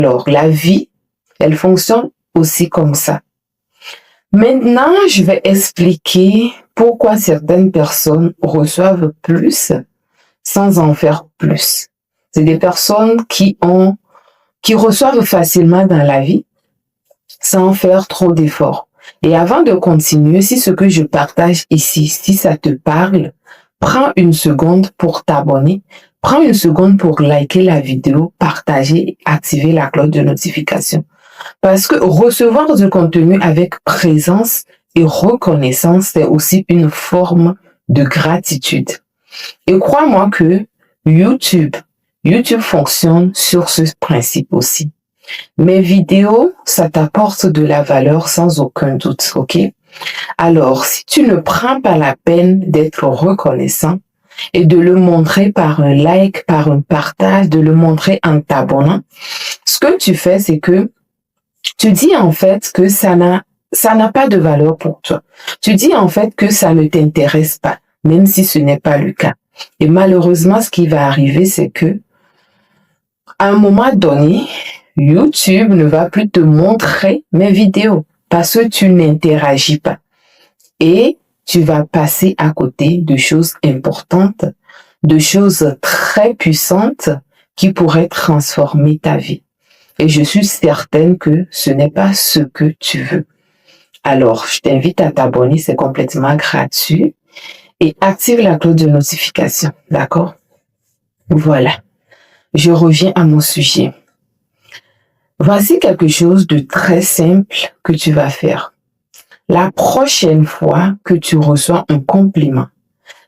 Alors, la vie, elle fonctionne aussi comme ça. Maintenant, je vais expliquer pourquoi certaines personnes reçoivent plus sans en faire plus. C'est des personnes qui reçoivent facilement dans la vie sans faire trop d'efforts. Et avant de continuer, si ce que je partage ici, si ça te parle, prends une seconde pour t'abonner, prends une seconde pour liker la vidéo, partager, activer la cloche de notification. Parce que recevoir du contenu avec présence et reconnaissance, c'est aussi une forme de gratitude. Et crois-moi que YouTube fonctionne sur ce principe aussi. Mes vidéos, ça t'apporte de la valeur sans aucun doute, ok? Alors, si tu ne prends pas la peine d'être reconnaissant et de le montrer par un like, par un partage, de le montrer en t'abonnant, ce que tu fais, c'est que tu dis en fait que ça n'a pas de valeur pour toi. Tu dis en fait que ça ne t'intéresse pas, même si ce n'est pas le cas. Et malheureusement, ce qui va arriver, c'est que à un moment donné, YouTube ne va plus te montrer mes vidéos parce que tu n'interagis pas. Et tu vas passer à côté de choses importantes, de choses très puissantes qui pourraient transformer ta vie. Et je suis certaine que ce n'est pas ce que tu veux. Alors, je t'invite à t'abonner, c'est complètement gratuit. Et active la cloche de notification, d'accord? Voilà. Je reviens à mon sujet. Voici quelque chose de très simple que tu vas faire. La prochaine fois que tu reçois un compliment,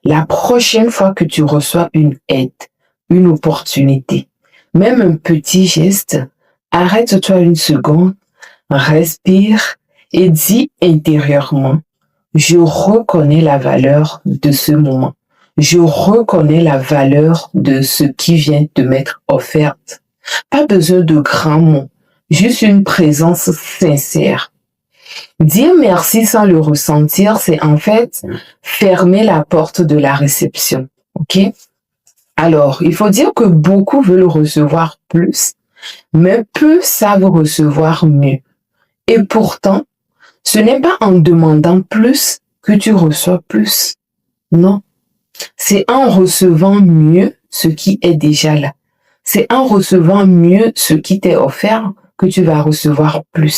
la prochaine fois que tu reçois une aide, une opportunité, même un petit geste, arrête-toi une seconde, respire et dis intérieurement, je reconnais la valeur de ce moment. Je reconnais la valeur de ce qui vient de m'être offerte. Pas besoin de grands mots, juste une présence sincère. Dire merci sans le ressentir, c'est en fait fermer la porte de la réception. Ok? Alors, il faut dire que beaucoup veulent recevoir plus, mais peu savent recevoir mieux. Et pourtant, ce n'est pas en demandant plus que tu reçois plus. Non. C'est en recevant mieux ce qui est déjà là. C'est en recevant mieux ce qui t'est offert que tu vas recevoir plus.